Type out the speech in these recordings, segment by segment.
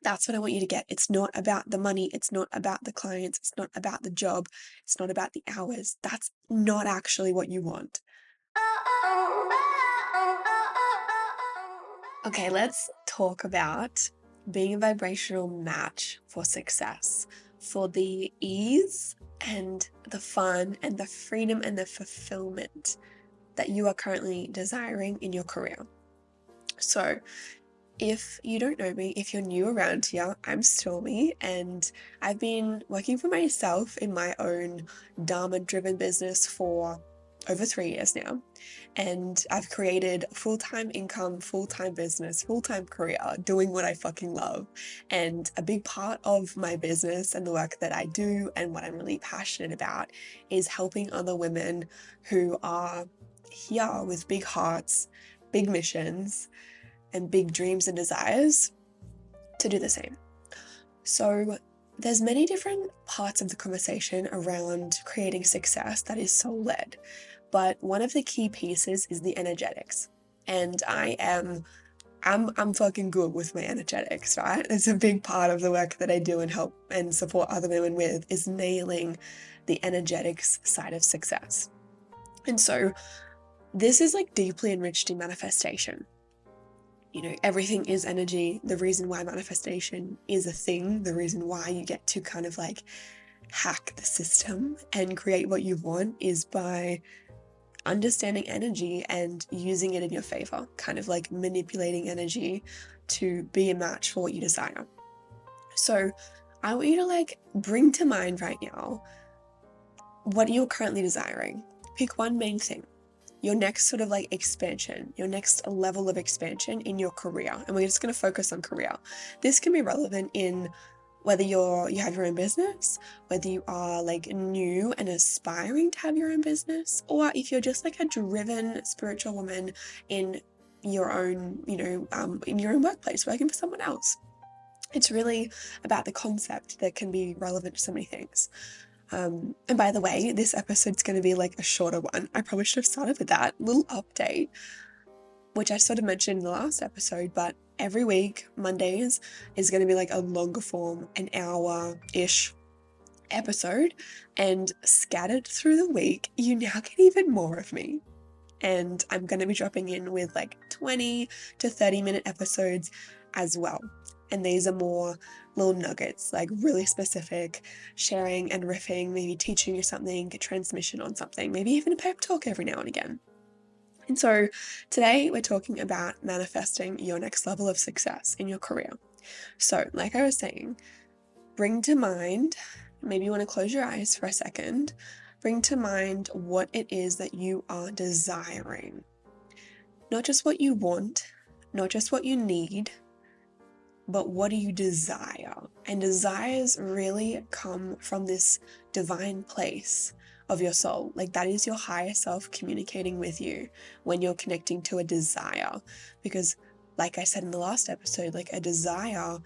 That's what I want you to get. It's not about the money. It's not about the clients. It's not about the job. It's not about the hours. That's not actually what you want. Okay, let's talk about being a vibrational match for success, for the ease and the fun and the freedom and the fulfillment that you are currently desiring in your career. So, if you don't know me, if you're new around here, I'm Stormy, and I've been working for myself in my own Dharma-driven business for over 3 years now. And I've created full-time income, full-time business, full-time career, doing what I fucking love. And a big part of my business and the work that I do and what I'm really passionate about is helping other women who are here with big hearts, big missions, and big dreams and desires to do the same. So there's many different parts of the conversation around creating success that is soul-led, but one of the key pieces is the energetics. And I'm fucking good with my energetics, right? It's a big part of the work that I do and help and support other women with, is nailing the energetics side of success. And so this is like deeply enriched in manifestation. You know, everything is energy. The reason why manifestation is a thing, the reason why you get to kind of like hack the system and create what you want, is by understanding energy and using it in your favor, kind of like manipulating energy to be a match for what you desire. So I want you to like bring to mind right now what you're currently desiring. Pick one main thing. Your next sort of like expansion, your next level of expansion in your career. And we're just going to focus on career. This can be relevant in whether you have your own business, whether you are like new and aspiring to have your own business, or if you're just like a driven spiritual woman in your own, in your own workplace, working for someone else. It's really about the concept that can be relevant to so many things. And by the way, this episode's going to be like a shorter one. I probably should have started with that little update, which I sort of mentioned in the last episode, but every week, Mondays, is going to be like a longer form, an hour-ish episode, and scattered through the week, you now get even more of me. And I'm going to be dropping in with like 20 to 30-minute episodes as well. And these are more little nuggets, like really specific, sharing and riffing, maybe teaching you something, a transmission on something, maybe even a pep talk every now and again. And so today we're talking about manifesting your next level of success in your career. So like I was saying, bring to mind, maybe you want to close your eyes for a second, bring to mind what it is that you are desiring. Not just what you want, not just what you need, but what do you desire? And desires really come from this divine place of your soul. Like that is your higher self communicating with you when you're connecting to a desire. Because like I said in the last episode, like a desire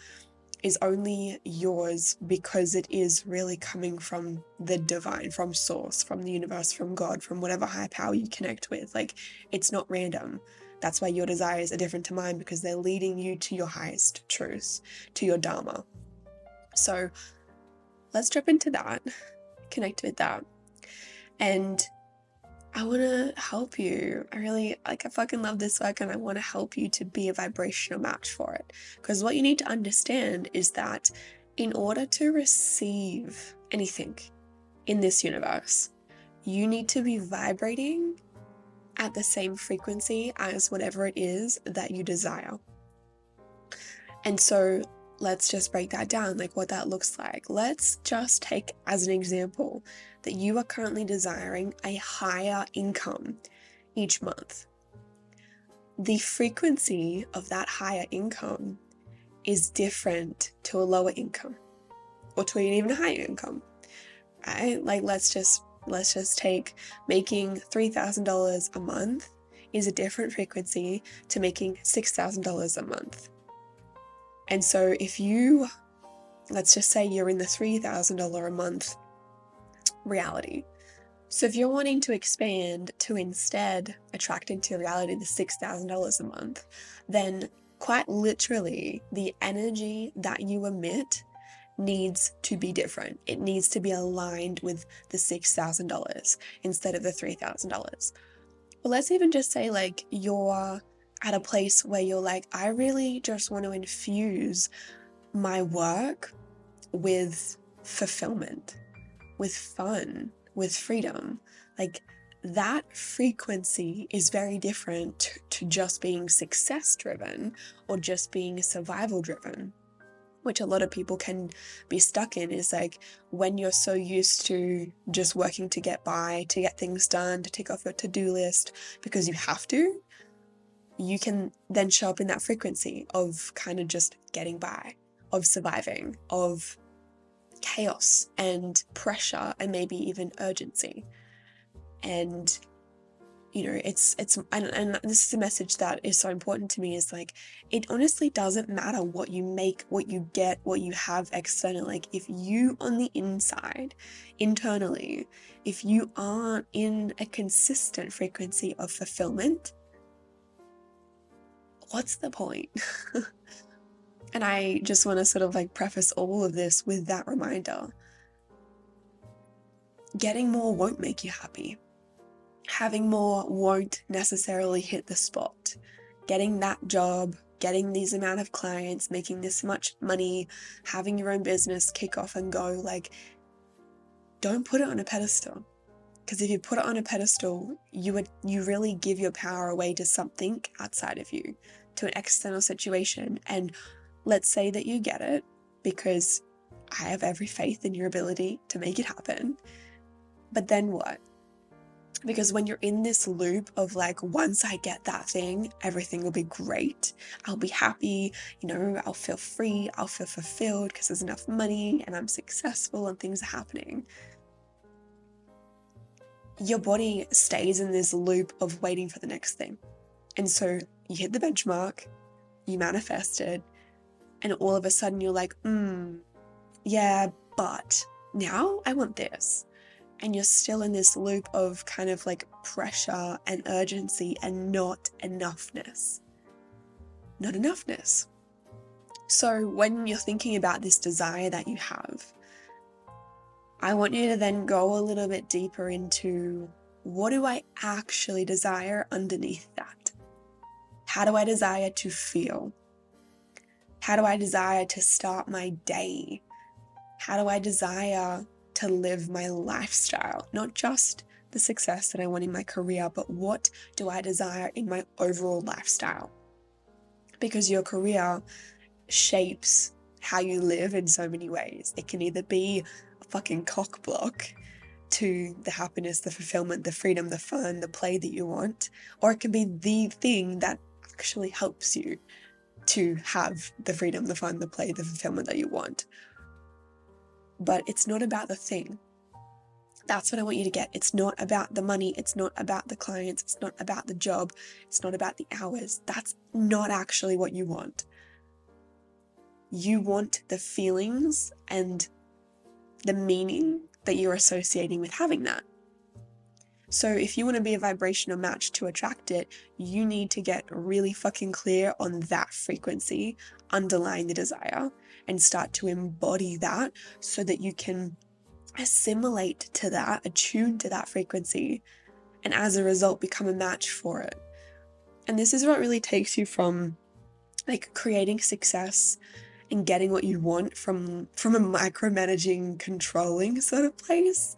is only yours because it is really coming from the divine, from source, from the universe, from God, from whatever higher power you connect with. Like it's not random. That's why your desires are different to mine, because they're leading you to your highest truths, to your Dharma. So let's jump into that, connect with that. And I want to help you. I fucking love this work, and I want to help you to be a vibrational match for it. Because what you need to understand is that in order to receive anything in this universe, you need to be vibrating at the same frequency as whatever it is that you desire. And so let's just break that down, like what that looks like. Let's just take as an example that you are currently desiring a higher income each month. The frequency of that higher income is different to a lower income, or to an even higher income, right? Like let's just take making $3,000 a month is a different frequency to making $6,000 a month. And so if you, let's just say you're in the $3,000 a month reality. So if you're wanting to expand to instead attract into reality the $6,000 a month, then quite literally, the energy that you emit needs to be different. It needs to be aligned with the $6,000 instead of the $3,000. But let's even just say like you're at a place where you're like, I really just want to infuse my work with fulfillment, with fun, with freedom. Like that frequency is very different to just being success driven or just being survival driven, which a lot of people can be stuck in, is like when you're so used to just working to get by, to get things done, to tick off your to-do list because you have to, you can then show up in that frequency of kind of just getting by, of surviving, of chaos and pressure and maybe even urgency. And you know, and this is a message that is so important to me, is like, it honestly doesn't matter what you make, what you get, what you have externally. Like if you on the inside, internally, if you aren't in a consistent frequency of fulfillment, what's the point? And I just want to sort of like preface all of this with that reminder. Getting more won't make you happy. Having more won't necessarily hit the spot. Getting that job, getting these amount of clients, making this much money, having your own business kick off and go, like, don't put it on a pedestal. Because if you put it on a pedestal, you really give your power away to something outside of you, to an external situation. And let's say that you get it, because I have every faith in your ability to make it happen. But then what? Because when you're in this loop of like, once I get that thing, everything will be great. I'll be happy, you know, I'll feel free, I'll feel fulfilled because there's enough money and I'm successful and things are happening. Your body stays in this loop of waiting for the next thing. And so you hit the benchmark, you manifested, and all of a sudden you're like, yeah, but now I want this. And you're still in this loop of kind of like pressure and urgency and not enoughness. Not enoughness. So when you're thinking about this desire that you have, I want you to then go a little bit deeper into, what do I actually desire underneath that? How do I desire to feel? How do I desire to start my day? How do I desire to live my lifestyle? Not just the success that I want in my career, but what do I desire in my overall lifestyle? Because your career shapes how you live in so many ways. It can either be a fucking cock block to the happiness, the fulfillment, the freedom, the fun, the play that you want, or it can be the thing that actually helps you to have the freedom, the fun, the play, the fulfillment that you want. But it's not about the thing. That's what I want you to get. It's not about the money. It's not about the clients. It's not about the job. It's not about the hours. That's not actually what you want. You want the feelings and the meaning that you're associating with having that. So if you want to be a vibrational match to attract it, you need to get really fucking clear on that frequency underlying the desire and start to embody that so that you can assimilate to that, attune to that frequency, and as a result become a match for it. And this is what really takes you from like creating success and getting what you want from a micromanaging, controlling sort of place.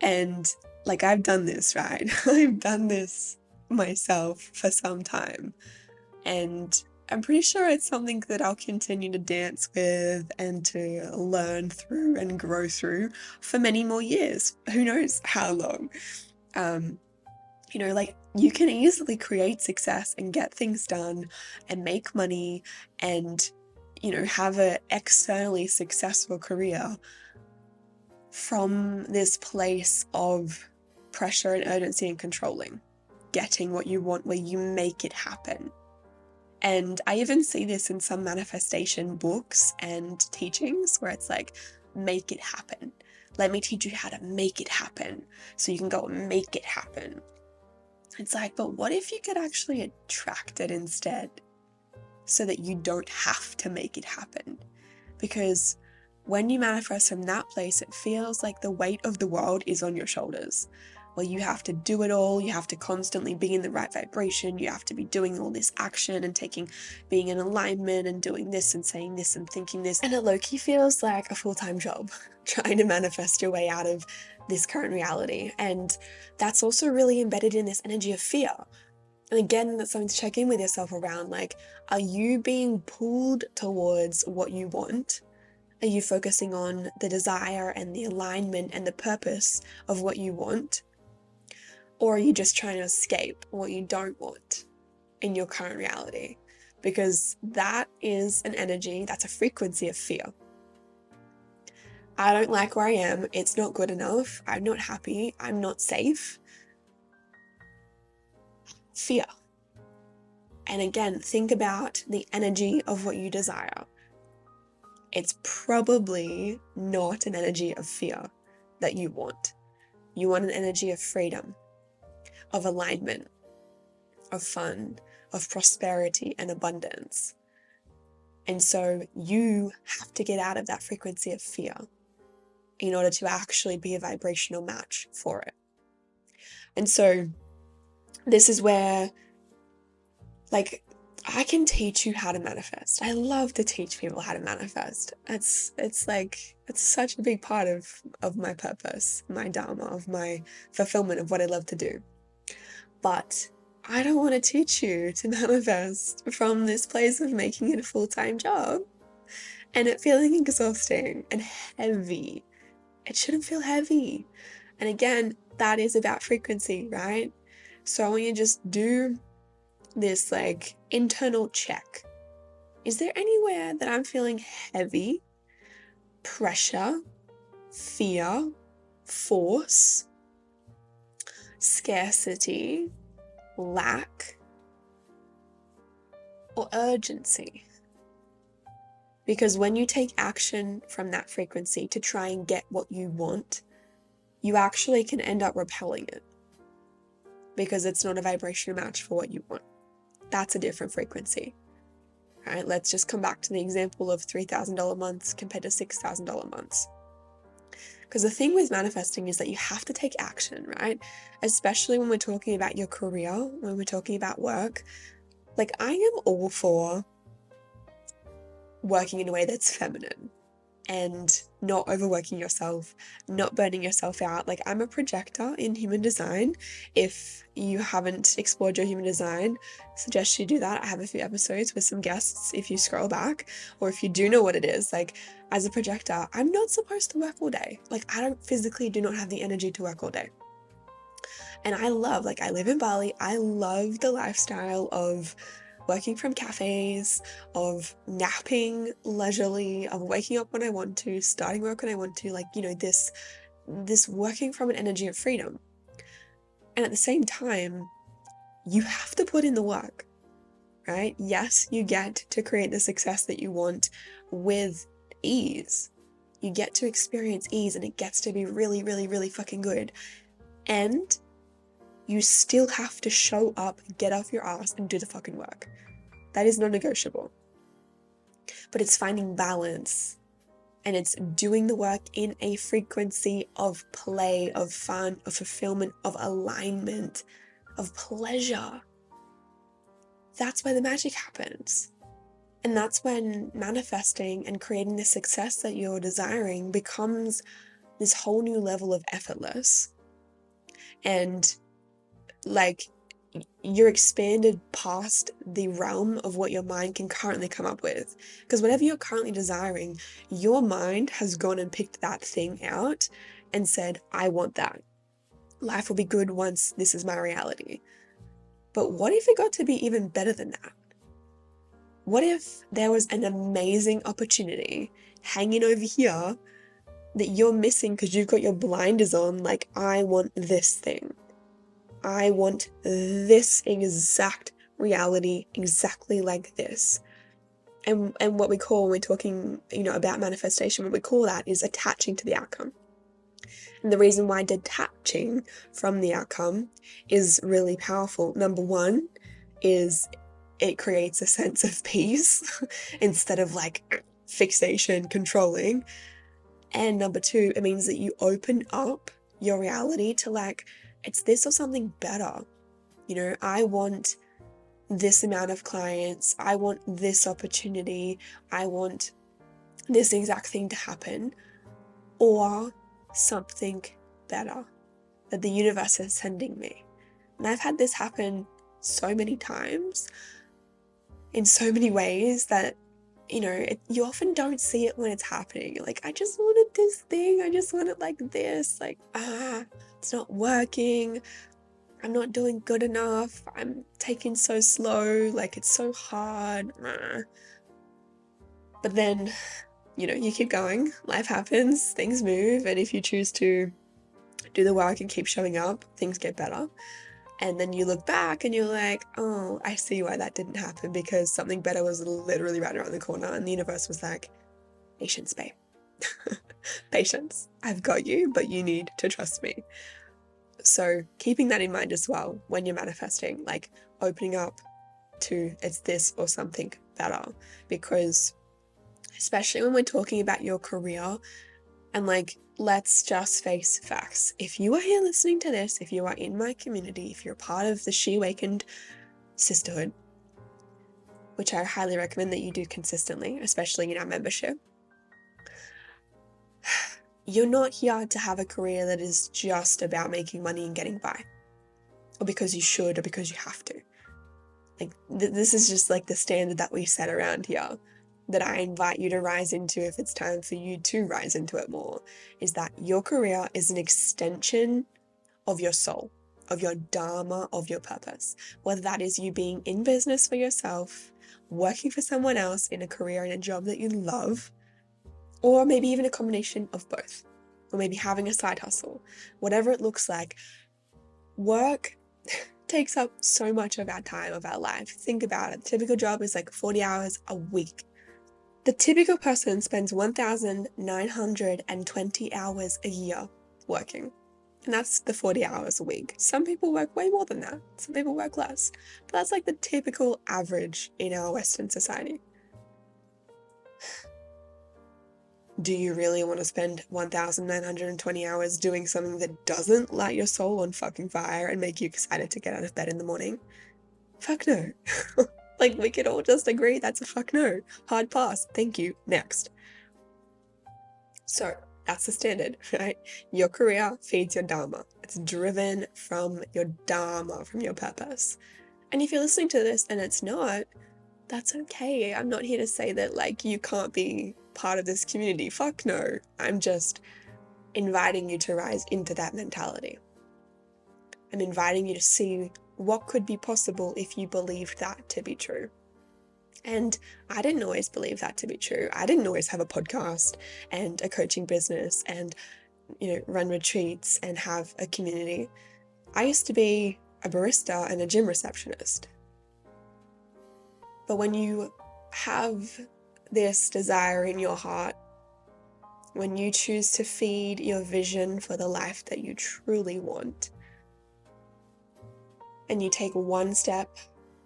And like, I've done this, right? I've done this myself for some time, and I'm pretty sure it's something that I'll continue to dance with and to learn through and grow through for many more years. Who knows how long? You know, like, you can easily create success and get things done and make money and, you know, have an externally successful career from this place of pressure and urgency and controlling, getting what you want, where you make it happen. And I even see this in some manifestation books and teachings where it's like, make it happen. Let me teach you how to make it happen so you can go and make it happen. It's like, but what if you could actually attract it instead? so that you don't have to make it happen. Because when you manifest from that place, it feels like the weight of the world is on your shoulders. Well, you have to do it all, you have to constantly be in the right vibration, you have to be doing all this action and being in alignment and doing this and saying this and thinking this. And it low-key feels like a full-time job, trying to manifest your way out of this current reality. And that's also really embedded in this energy of fear. And again, that's something to check in with yourself around, like, are you being pulled towards what you want? Are you focusing on the desire and the alignment and the purpose of what you want? Or are you just trying to escape what you don't want in your current reality? Because that is an energy, that's a frequency of fear. I don't like where I am, it's not good enough, I'm not happy, I'm not safe. Fear. And again, think about the energy of what you desire. It's probably not an energy of fear that you want. You want an energy of freedom, of alignment, of fun, of prosperity and abundance. And so you have to get out of that frequency of fear in order to actually be a vibrational match for it. And so this is where, like, I can teach you how to manifest. I love to teach people how to manifest. It's such a big part of my purpose, my dharma, of my fulfillment of what I love to do. But I don't want to teach you to manifest from this place of making it a full-time job and it feeling exhausting and heavy. It shouldn't feel heavy. And again, that is about frequency, right? So I want you to just do this like internal check. Is there anywhere that I'm feeling heavy, pressure, fear, force, scarcity, lack, or urgency? Because when you take action from that frequency to try and get what you want, you actually can end up repelling it because it's not a vibrational match for what you want. That's a different frequency. All right, let's just come back to the example of $3,000 months compared to $6,000 months. Because the thing with manifesting is that you have to take action, right? Especially when we're talking about your career, when we're talking about work. Like, I am all for working in a way that's feminine and not overworking yourself, not burning yourself out. Like, I'm a projector in human design. If you haven't explored your human design, I suggest you do that. I have a few episodes with some guests if you scroll back, or if you do know what it is. Like, as a projector, I'm not supposed to work all day. Like, I don't physically do not have the energy to work all day. And I live in Bali. I love the lifestyle of working from cafes, of napping leisurely, of waking up when I want to, starting work when I want to, like, you know, this working from an energy of freedom. And at the same time, you have to put in the work, right? Yes, you get to create the success that you want with ease. You get to experience ease and it gets to be really, really, really fucking good. And you still have to show up, get off your ass and do the fucking work. That is non-negotiable. But it's finding balance and it's doing the work in a frequency of play, of fun, of fulfillment, of alignment, of pleasure. That's where the magic happens. And that's when manifesting and creating the success that you're desiring becomes this whole new level of effortless. And like, you're expanded past the realm of what your mind can currently come up with. Because whatever you're currently desiring, your mind has gone and picked that thing out and said, I want that. Life will be good once this is my reality. But what if it got to be even better than that? What if there was an amazing opportunity hanging over here that you're missing because you've got your blinders on? Like, I want this thing. I want this exact reality, exactly like this. And what we call, when we're talking, you know, about manifestation, what we call that is attaching to the outcome. And the reason why detaching from the outcome is really powerful, number one, is it creates a sense of peace instead of like fixation, controlling. And number two, it means that you open up your reality to like, it's this or something better. You know, I want this amount of clients, I want this opportunity, I want this exact thing to happen, or something better that the universe is sending me. And I've had this happen so many times in so many ways that, you know, you often don't see it when it's happening. You're like, I just wanted this thing, I just want it like this, like, it's not working, I'm not doing good enough, I'm taking so slow, like it's so hard. But then, you know, you keep going, life happens, things move, and if you choose to do the work and keep showing up, things get better. And then you look back and you're like, oh, I see why that didn't happen, because something better was literally right around the corner. And the universe was like, patience, babe. Patience. I've got you, but you need to trust me. So keeping that in mind as well when you're manifesting, like opening up to it's this or something better. Because especially when we're talking about your career, and like, let's just face facts. If you are here listening to this, if you are in my community, if you're part of the She Awakened sisterhood, which I highly recommend that you do consistently, especially in our membership, you're not here to have a career that is just about making money and getting by, or because you should, or because you have to. Like, this is just like the standard that we set around here, that I invite you to rise into if it's time for you to rise into it more, is that your career is an extension of your soul, of your dharma, of your purpose. Whether that is you being in business for yourself, working for someone else in a career and a job that you love, or maybe even a combination of both, or maybe having a side hustle, whatever it looks like. Work takes up so much of our time, of our life. Think about it. The typical job is like 40 hours a week. The typical person spends 1,920 hours a year working. And that's the 40 hours a week. Some people work way more than that. Some people work less. But that's like the typical average in our Western society. Do you really want to spend 1,920 hours doing something that doesn't light your soul on fucking fire and make you excited to get out of bed in the morning? Fuck no. Like, we could all just agree that's a fuck no. Hard pass. Thank you. Next. So that's the standard, right? Your career feeds your dharma. It's driven from your dharma, from your purpose. And if you're listening to this and it's not, that's okay. I'm not here to say that like you can't be part of this community. Fuck no. I'm just inviting you to rise into that mentality. I'm inviting you to see what could be possible if you believed that to be true. And I didn't always believe that to be true. I didn't always have a podcast and a coaching business and, you know, run retreats and have a community. I used to be a barista and a gym receptionist. But when you have this desire in your heart, when you choose to feed your vision for the life that you truly want, and you take one step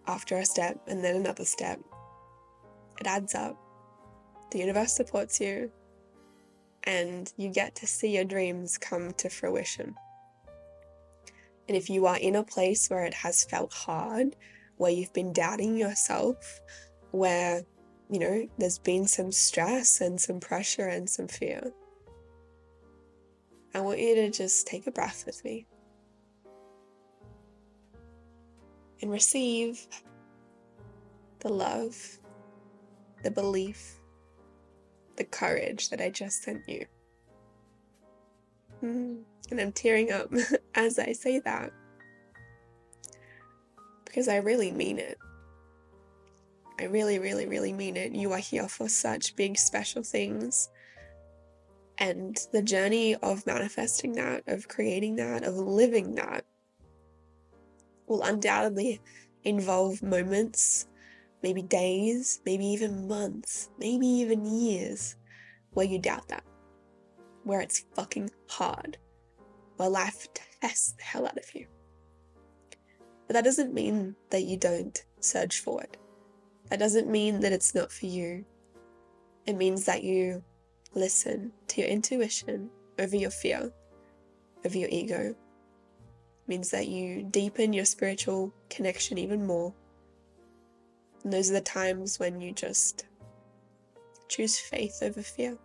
after a step and then another step, it adds up. The universe supports you, and you get to see your dreams come to fruition. And if you are in a place where it has felt hard, where you've been doubting yourself, where, you know, there's been some stress and some pressure and some fear, I want you to just take a breath with me and receive the love, the belief, the courage that I just sent you. And I'm tearing up as I say that, because I really mean it. I really, really, really mean it. You are here for such big, special things. And the journey of manifesting that, of creating that, of living that, will undoubtedly involve moments, maybe days, maybe even months, maybe even years, where you doubt that, where it's fucking hard, where life tests the hell out of you. But that doesn't mean that you don't surge forward. That doesn't mean that it's not for you. It means that you listen to your intuition over your fear, over your ego. It means that you deepen your spiritual connection even more. And those are the times when you just choose faith over fear.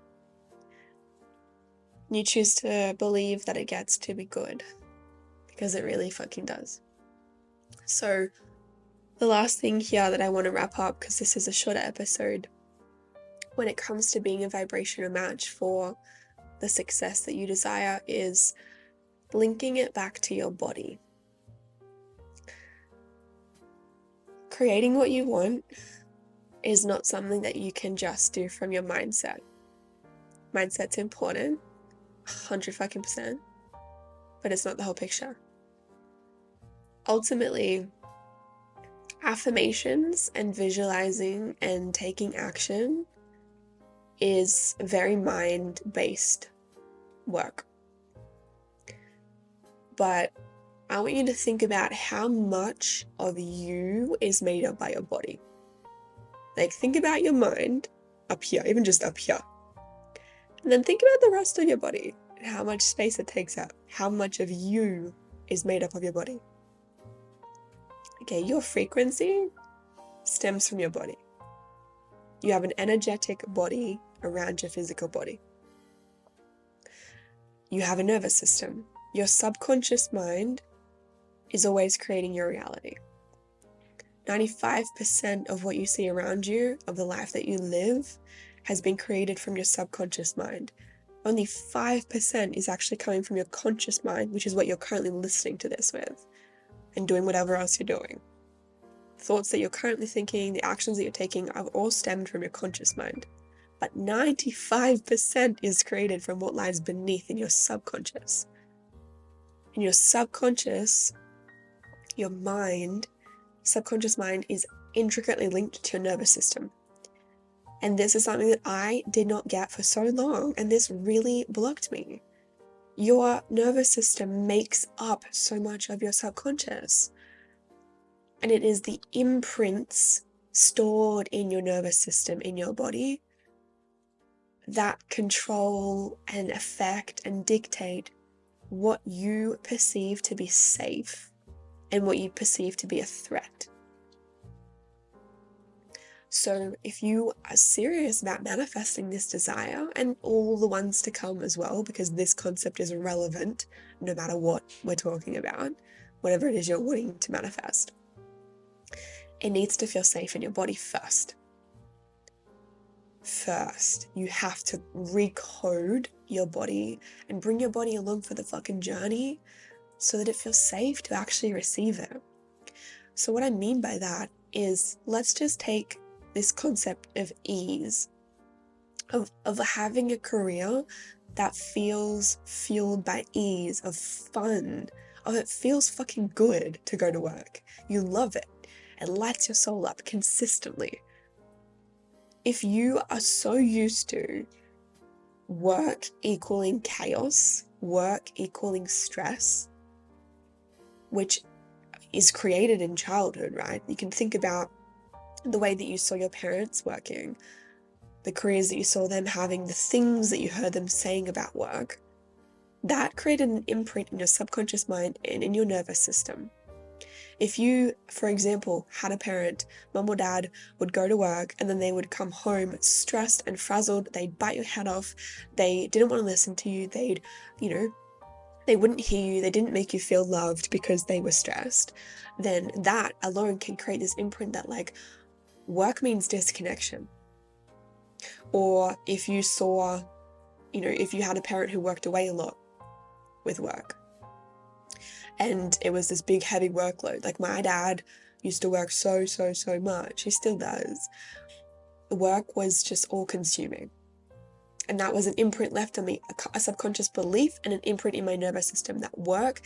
You choose to believe that it gets to be good, because it really fucking does. So the last thing here that I want to wrap up, because this is a shorter episode, when it comes to being a vibrational match for the success that you desire, is linking it back to your body. Creating what you want is not something that you can just do from your mindset. Mindset's important, 100%, but it's not the whole picture. Ultimately, affirmations and visualizing and taking action is very mind-based work. But I want you to think about how much of you is made up by your body. Like, think about your mind up here, even just up here. And then think about the rest of your body and how much space it takes up. How much of you is made up of your body. Okay, your frequency stems from your body. You have an energetic body around your physical body. You have a nervous system. Your subconscious mind is always creating your reality. 95% of what you see around you, of the life that you live, has been created from your subconscious mind. Only 5% is actually coming from your conscious mind, which is what you're currently listening to this with and doing whatever else you're doing. Thoughts that you're currently thinking, the actions that you're taking have all stemmed from your conscious mind. But 95% is created from what lies beneath in your subconscious. In your subconscious, your mind, subconscious mind, is intricately linked to your nervous system. And this is something that I did not get for so long, and this really blocked me. Your nervous system makes up so much of your subconscious. And it is the imprints stored in your nervous system, in your body, that control and affect and dictate what you perceive to be safe and what you perceive to be a threat. So if you are serious about manifesting this desire, and all the ones to come as well, because this concept is relevant no matter what we're talking about, whatever it is you're wanting to manifest, it needs to feel safe in your body first. First, you have to recode your body and bring your body along for the fucking journey so that it feels safe to actually receive it. So what I mean by that is, let's just take this concept of ease, of having a career that feels fueled by ease, of fun, of it feels fucking good to go to work. You love it. It lights your soul up consistently. If you are so used to work equaling chaos, work equaling stress, which is created in childhood, right? You can think about the way that you saw your parents working, the careers that you saw them having, the things that you heard them saying about work. That created an imprint in your subconscious mind and in your nervous system. If you, for example, had a parent, mum or dad, would go to work and then they would come home stressed and frazzled, they'd bite your head off, they didn't want to listen to you, they wouldn't hear you, they didn't make you feel loved because they were stressed, then that alone can create this imprint that, like, work means disconnection. Or if you saw, if you had a parent who worked away a lot with work, and it was this big heavy workload, like my dad used to work so much, he still does. Work was just all consuming. And that was an imprint left on me, a subconscious belief and an imprint in my nervous system that work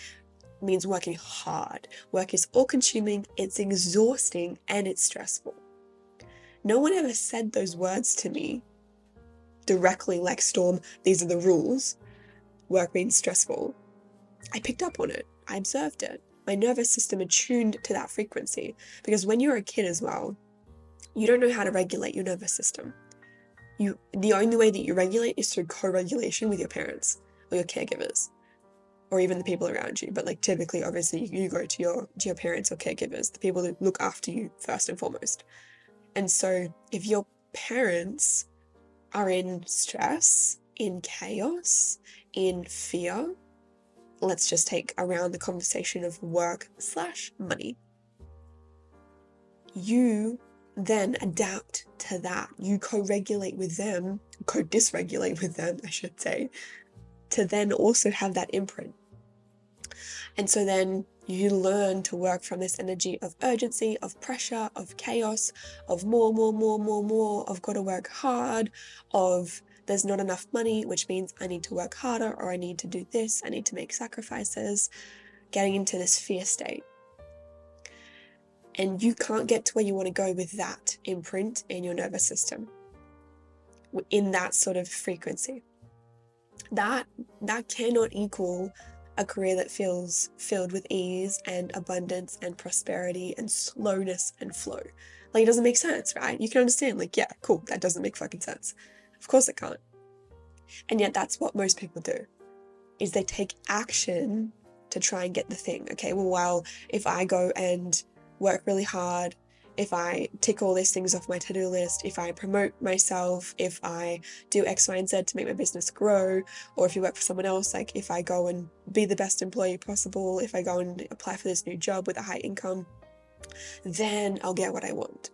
means working hard. Work is all consuming, it's exhausting, and it's stressful. No one ever said those words to me directly, like, Storm, these are the rules. Work means stressful. I picked up on it. I observed it. My nervous system attuned to that frequency. Because when you're a kid as well, You don't know how to regulate your nervous system. The only way that you regulate is through co-regulation with your parents or your caregivers, or even the people around you. But like typically, obviously, you go to your parents or caregivers, the people who look after you first and foremost. And so if your parents are in stress, in chaos, in fear, let's just take around the conversation of work/money. You then adapt to that. You co-regulate with them, co-dysregulate with them, I should say, to then also have that imprint. And so then you learn to work from this energy of urgency, of pressure, of chaos, of more, of got to work hard, of there's not enough money, which means I need to work harder, or I need to do this, I need to make sacrifices, getting into this fear state. And you can't get to where you want to go with that imprint in your nervous system, in that sort of frequency. That cannot equal a career that feels filled with ease and abundance and prosperity and slowness and flow. Like, it doesn't make sense, right? You can understand, like, yeah, cool, that doesn't make fucking sense. Of course it can't. And yet that's what most people do, is they take action to try and get the thing. Okay, well, if I go and work really hard, if I tick all these things off my to-do list, if I promote myself, if I do X, Y, and Z to make my business grow, or if you work for someone else, like if I go and be the best employee possible, if I go and apply for this new job with a high income, then I'll get what I want.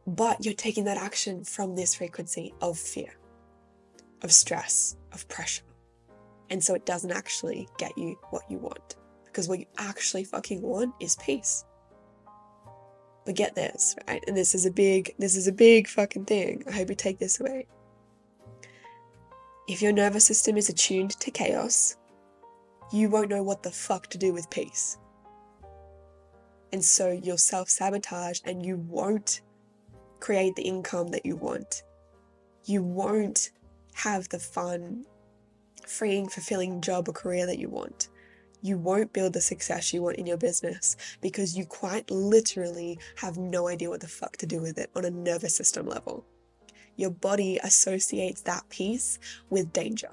But you're taking that action from this frequency of fear, of stress, of pressure. And so it doesn't actually get you what you want, because what you actually fucking want is peace. But get this, right? And this is a big fucking thing. I hope you take this away. If your nervous system is attuned to chaos, you won't know what the fuck to do with peace. And so you'll self-sabotage and you won't create the income that you want. You won't have the fun, freeing, fulfilling job or career that you want. You won't build the success you want in your business because you quite literally have no idea what the fuck to do with it on a nervous system level. Your body associates that peace with danger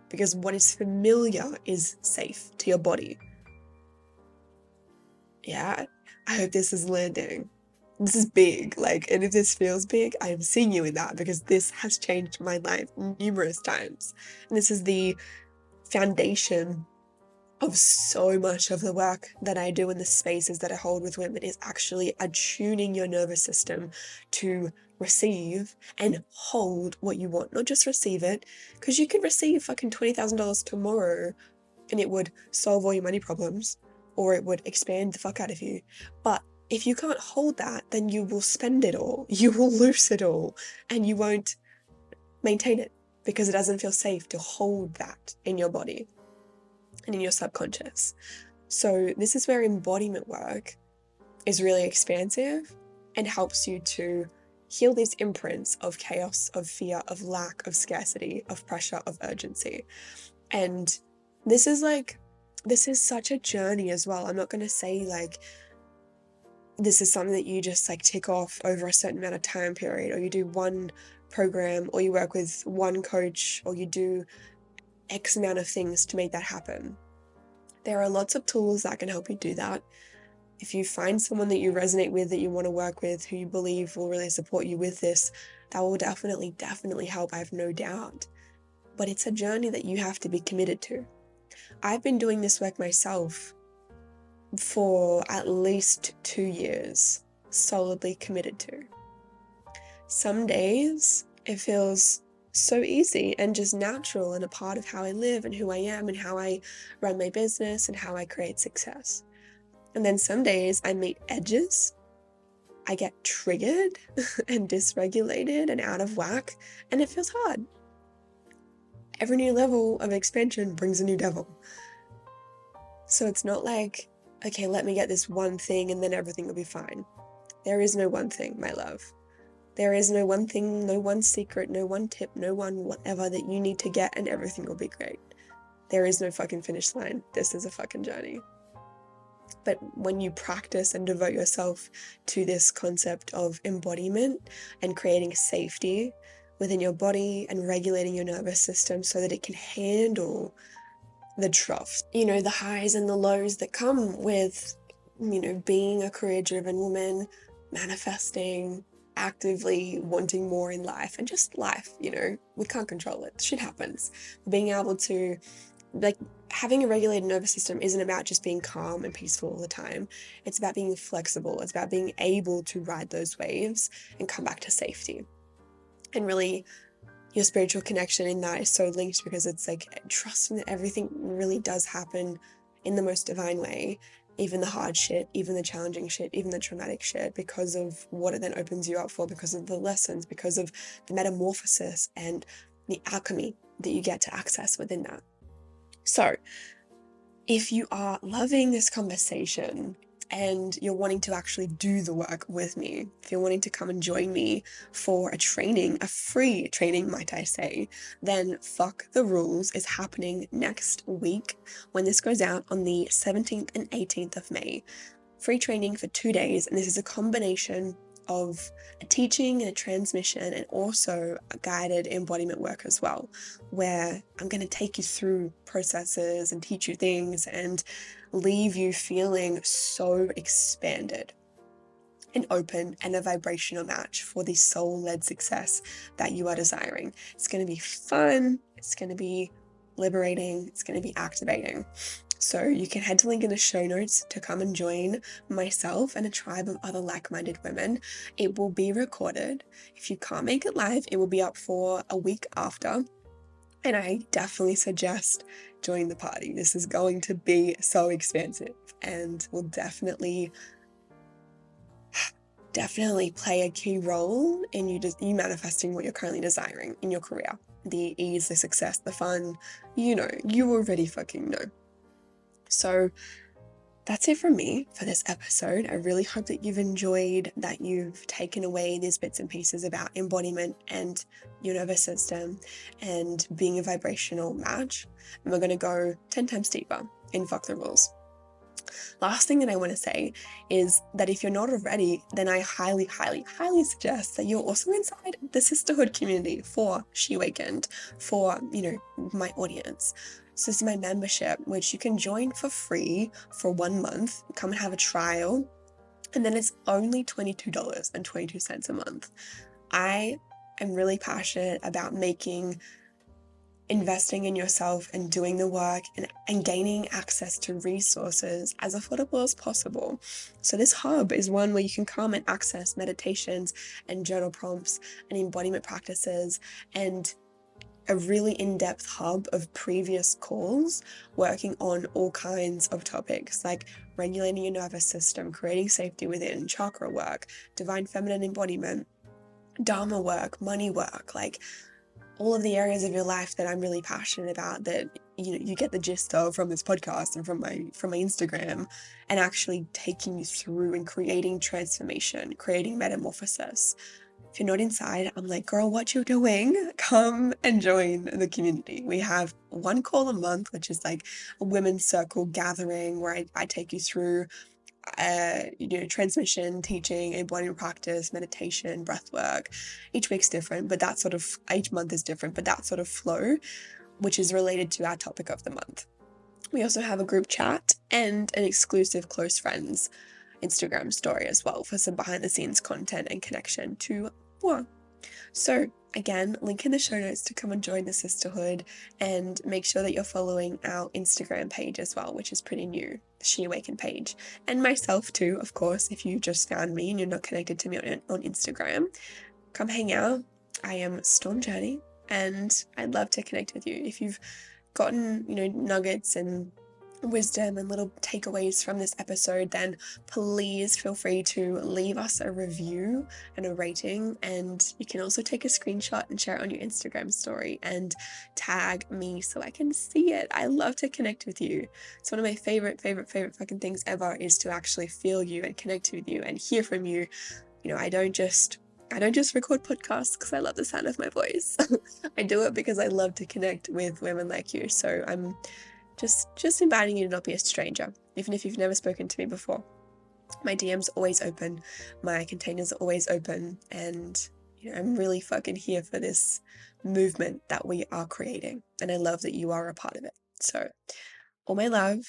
because what is familiar is safe to your body. Yeah, I hope this is landing. This is big, and if this feels big, I am seeing you in that because this has changed my life numerous times. And this is the foundation of so much of the work that I do in the spaces that I hold with women, is actually attuning your nervous system to receive and hold what you want. Not just receive it, because you could receive fucking $20,000 tomorrow and it would solve all your money problems, or it would expand the fuck out of you. But if you can't hold that, then you will spend it all, you will lose it all, and you won't maintain it because it doesn't feel safe to hold that in your body and in your subconscious. So this is where embodiment work is really expansive and helps you to heal these imprints of chaos, of fear, of lack, of scarcity, of pressure, of urgency. And this is such a journey as well. I'm not going to say this is something that you just tick off over a certain amount of time period, or you do one program, or you work with one coach, or you do X amount of things to make that happen. There are lots of tools that can help you do that. If you find someone that you resonate with, that you want to work with, who you believe will really support you with this, that will definitely help, I have no doubt. But it's a journey that you have to be committed to. I've been doing this work myself for at least 2 years, solidly committed to. Some days it feels so easy and just natural and a part of how I live and who I am and how I run my business and how I create success. And then some days I meet edges, I get triggered and dysregulated and out of whack, and it feels hard. Every new level of expansion brings a new devil. So it's not like, okay, let me get this one thing and then everything will be fine. There is no one thing, my love. There is no one thing, no one secret, no one tip, no one whatever that you need to get and everything will be great. There is no fucking finish line. This is a fucking journey. But when you practice and devote yourself to this concept of embodiment and creating safety within your body and regulating your nervous system so that it can handle the troughs, the highs and the lows that come with, being a career-driven woman, manifesting, actively wanting more in life, and just life, we can't control it. Shit happens. Being able to, like, having a regulated nervous system isn't about just being calm and peaceful all the time. It's about being flexible. It's about being able to ride those waves and come back to safety. And really, your spiritual connection in that is so linked, because it's like trusting that everything really does happen in the most divine way, even the hard shit, even the challenging shit, even the traumatic shit, because of what it then opens you up for, because of the lessons, because of the metamorphosis and the alchemy that you get to access within that. So if you are loving this conversation and you're wanting to actually do the work with me, if you're wanting to come and join me for a training, a free training, might I say, then Fuck the Rules is happening next week when this goes out on the 17th and 18th of May. Free training for 2 days, and this is a combination of a teaching and a transmission, and also a guided embodiment work as well, where I'm going to take you through processes and teach you things and leave you feeling so expanded and open and a vibrational match for the soul-led success that you are desiring. It's going to be fun, it's going to be liberating, it's going to be activating. So you can head to link in the show notes to come and join myself and a tribe of other like-minded women. It will be recorded. If you can't make it live, it will be up for a week after. And I definitely suggest join the party. This is going to be so expansive and will definitely play a key role in you manifesting what you're currently desiring in your career. The ease, the success, the fun, you already fucking know. So that's it from me for this episode. I really hope that you've enjoyed, that you've taken away these bits and pieces about embodiment and your nervous system and being a vibrational match. And we're going to go 10 times deeper in Fuck the Rules. Last thing that I want to say is that if you're not already, then I highly, highly, highly suggest that you're also inside the sisterhood community for She Awakened, for, my audience. So this is my membership, which you can join for free for 1 month, come and have a trial, and then it's only $22.22 a month. I am really passionate about investing in yourself and doing the work and gaining access to resources as affordable as possible. So this hub is one where you can come and access meditations and journal prompts and embodiment practices, and a really in-depth hub of previous calls working on all kinds of topics like regulating your nervous system, creating safety within, chakra work, divine feminine embodiment, dharma work, money work, like all of the areas of your life that I'm really passionate about, that you get the gist of from this podcast and from my Instagram, and actually taking you through and creating transformation, creating metamorphosis. If you're not inside, I'm like, girl, what you doing? Come and join the community. We have 1 call a month, which is like a women's circle gathering where I take you through transmission, teaching, embodiment practice, meditation, breath work. Each week's different, but each month is different, but that sort of flow, which is related to our topic of the month. We also have a group chat and an exclusive close friends Instagram story as well for some behind the scenes content and connection to more. So again, link in the show notes to come and join the sisterhood, and make sure that you're following our Instagram page as well, which is pretty new, the She Awakened page, and myself too, of course. If you just found me and you're not connected to me on Instagram, come hang out. I am Storm Journey, and I'd love to connect with you. If you've gotten, nuggets and wisdom and little takeaways from this episode, then please feel free to leave us a review and a rating, and you can also take a screenshot and share it on your Instagram story and tag me so I can see it. I love to connect with you. It's one of my favorite fucking things ever, is to actually feel you and connect with you and hear from you. I don't just record podcasts because I love the sound of my voice. I do it because I love to connect with women like you. So I'm just inviting you to not be a stranger, even if you've never spoken to me before. My DM's always open, my containers are always open, and I'm really fucking here for this movement that we are creating, and I love that you are a part of it. So, all my love,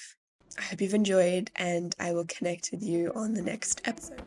I hope you've enjoyed, and I will connect with you on the next episode.